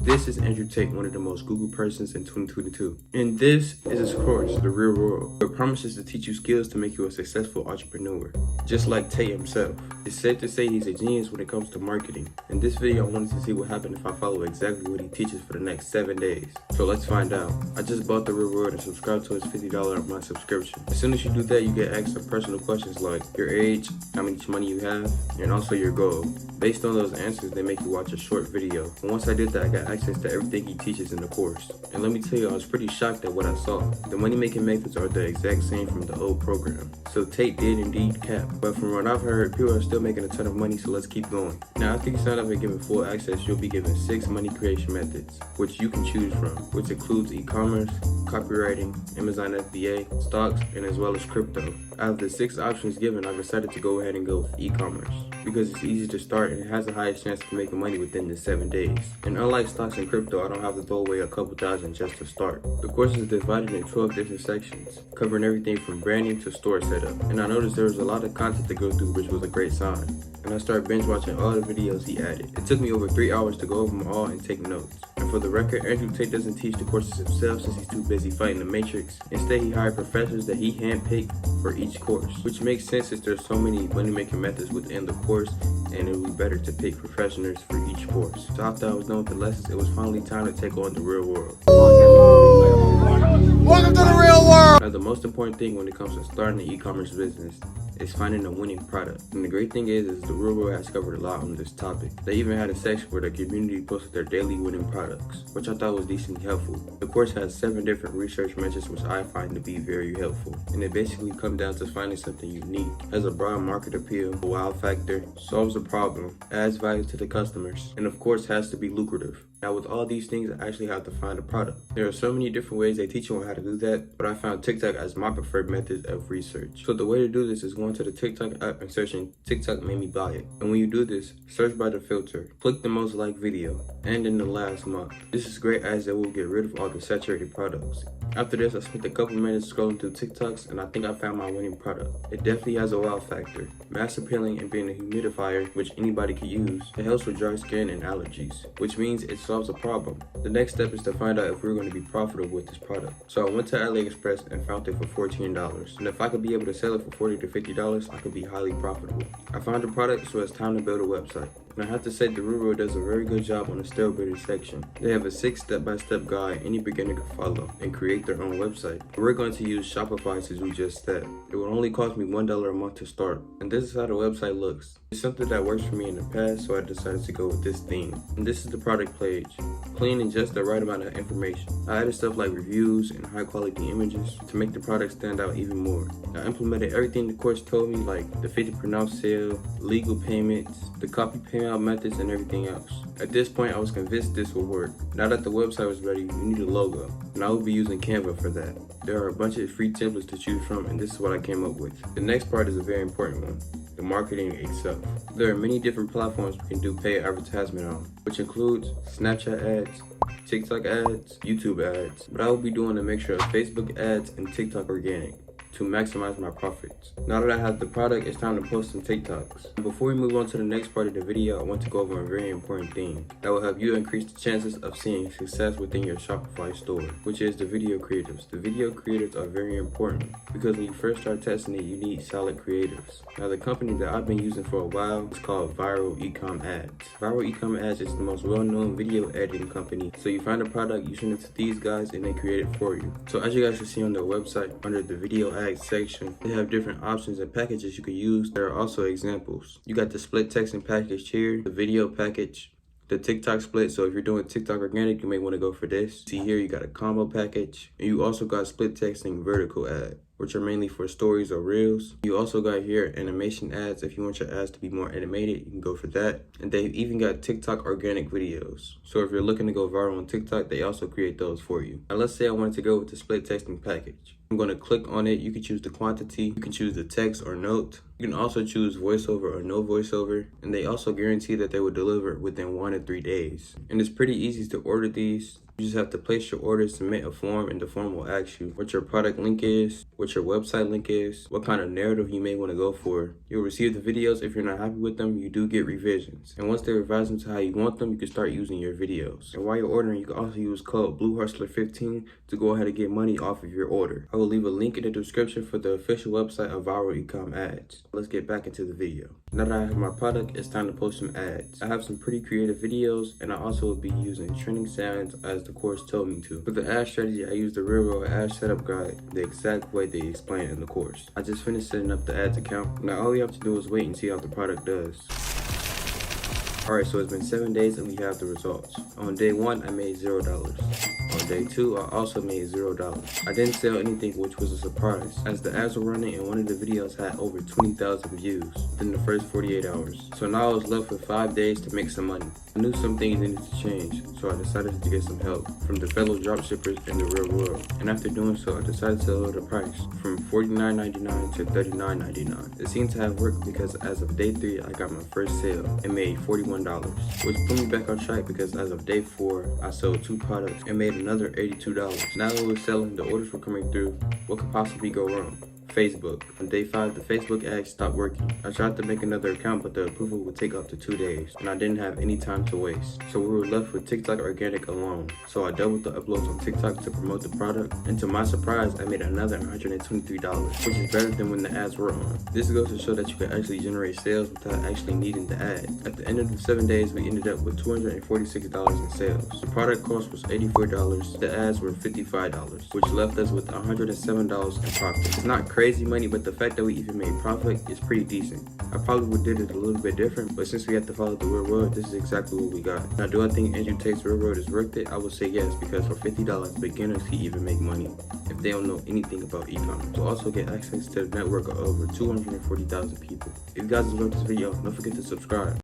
This is Andrew Tate, one of the most Googled persons in 2022. And this is his course, The Real World. It promises to teach you skills to make you a successful entrepreneur, just like Tate himself. It's safe to say he's a genius when it comes to marketing. In this video, I wanted to see what happened if I follow exactly what he teaches for the next 7 days. So let's find out. I just bought The Real World and subscribed to his $50 a month subscription. As soon as you do that, you get asked some personal questions like your age, how much money you have, and also your goal. Based on those answers, they make you watch a short video. And once I did that, I got access to everything he teaches in the course. And let me tell you, I was pretty shocked at what I saw. The money making methods are the exact same from the old program. So Tate did indeed cap. But from what I've heard, people are still making a ton of money, so let's keep going. Now, after you sign up and given full access, you'll be given 6 money creation methods, which you can choose from, which includes e-commerce, copywriting, Amazon FBA, stocks, and as well as crypto. Out of the 6 options given, I decided to go ahead and go with e-commerce because it's easy to start and it has the highest chance of making money within the 7 days. And unlike stocks and crypto, I don't have to throw away a couple thousand just to start. The course is divided in 12 different sections, covering everything from branding to store setup. And I noticed there was a lot of content to go through, which was a great sign. And I started binge watching all the videos he added. It took me over 3 hours to go over them all and take notes. And for the record, Andrew Tate doesn't teach the courses himself since he's too busy fighting the Matrix. Instead, he hired professors that he handpicked for each course, which makes sense since there's so many money-making methods within the course, and it would be better to pick professionals for each course. So after I was done with the lessons, it was finally time to take on the real world. Welcome to the real world! Now, the most important thing when it comes to starting an e-commerce business is finding a winning product. And the great thing is the real world has covered a lot on this topic. They even had a section where the community posted their daily winning products, which I thought was decently helpful. The course has 7 different research methods, which I find to be very helpful. And it basically comes down to finding something unique, has a broad market appeal, a wow factor, solves a problem, adds value to the customers, and of course has to be lucrative. Now, with all these things, I actually have to find a product. There are so many different ways they teach you on how to do that, but I found TikTok as my preferred method of research. So the way to do this is going to the TikTok app and searching TikTok made me buy it. And when you do this, search by the filter, click the most liked video, and in the last month. This is great as it will get rid of all the saturated products. After this, I spent a couple minutes scrolling through TikToks and I think I found my winning product. It definitely has a wow factor, mass appealing and being a humidifier which anybody can use. It helps with dry skin and allergies, which means it solves a problem. The next step is to find out if we're going to be profitable with this product. So I went to AliExpress and found it for $14. And if I could be able to sell it for $40 to $50, I could be highly profitable. I found the product, so it's time to build a website. And I have to say The Real World does a very good job on the stale builder section. They have a 6 step-by-step guide any beginner can follow and create their own website. We're going to use Shopify since we just said. It will only cost me $1 a month to start. And this is how the website looks. It's something that works for me in the past, so I decided to go with this theme. And this is the product page. Clean and just the right amount of information. I added stuff like reviews and high quality images to make the product stand out even more. I implemented everything the course told me, like the 50% sale, legal payments, the copy payout methods, and everything else. At this point, I was convinced this would work. Now that the website was ready, you need a logo, and I will be using Canva for that. There are a bunch of free templates to choose from, and this is what I came up with. The next part is a very important one, the marketing itself. There are many different platforms we can do paid advertisement on, which includes Snapchat ads, TikTok ads, YouTube ads, but I will be doing a mixture of Facebook ads and TikTok organic to maximize my profits. Now that I have the product, it's time to post some TikToks. Before we move on to the next part of the video, I want to go over a very important thing that will help you increase the chances of seeing success within your Shopify store, which is the video creatives. The video creatives are very important because when you first start testing it, you need solid creatives. Now, the company that I've been using for a while is called Viral Ecom Ads. Viral Ecom Ads is the most well-known video editing company. So you find a product, you send it to these guys, and they create it for you. So as you guys can see on their website, under the video ads section, they have different options and packages you can use. There are also examples. You got the split texting package here, the video package, the TikTok split. So if you're doing TikTok organic, you may want to go for this. See here, you got a combo package, and you also got split texting vertical ad, which are mainly for stories or reels. You also got here animation ads. If you want your ads to be more animated, you can go for that. And they even got TikTok organic videos. So if you're looking to go viral on TikTok, they also create those for you. Now let's say I wanted to go with the split texting package. I'm going to click on it. You can choose the quantity. You can choose the text or note. You can also choose voiceover or no voiceover. And they also guarantee that they will deliver within 1 to 3 days. And it's pretty easy to order these. You just have to place your order, submit a form, and the form will ask you what your product link is, what your website link is, what kind of narrative you may want to go for. You'll receive the videos. If you're not happy with them, you do get revisions. And once they revise them to how you want them, you can start using your videos. And while you're ordering, you can also use code BlueHustler15 to go ahead and get money off of your order. I will leave a link in the description for the official website of Viral Ecom Ads. Let's get back into the video. Now that I have my product, it's time to post some ads. I have some pretty creative videos, and I also will be using trending sounds as the course told me to. For the ad strategy, I used the real world ad setup guide the exact way they explain it in the course. I just finished setting up the ads account. Now all we have to do is wait and see how the product does. Alright, so it's been 7 days and we have the results. On day 1, I made $0. On day 2, I also made $0. I didn't sell anything, which was a surprise, as the ads were running and one of the videos had over 20,000 views within the first 48 hours. So now I was left with 5 days to make some money. I knew some things needed to change, so I decided to get some help from the fellow dropshippers in the real world. And after doing so, I decided to lower the price from $49.99 to $39.99. It seemed to have worked because as of day 3, I got my first sale and made $41, which put me back on track because as of day 4, I sold 2 products and made another $82. Now that we're selling, the orders were coming through. What could possibly go wrong? Facebook. On day 5, the Facebook ads stopped working. I tried to make another account, but the approval would take up to 2 days, and I didn't have any time to waste. So we were left with TikTok Organic alone. So I doubled the uploads on TikTok to promote the product, and to my surprise, I made another $123, which is better than when the ads were on. This goes to show that you can actually generate sales without actually needing the ad. At the end of the 7 days, we ended up with $246 in sales. The product cost was $84, the ads were $55, which left us with $107 in profit. It's not crazy money, but the fact that we even made profit is pretty decent. I probably would did it a little bit different, but since we have to follow the real world, this is exactly what we got. Now, do I think Tate's real world is worth it? I would say yes, because for $50, beginners can even make money if they don't know anything about e-commerce. You'll also get access to the network of over 240,000 people. If you guys enjoyed this video, don't forget to subscribe.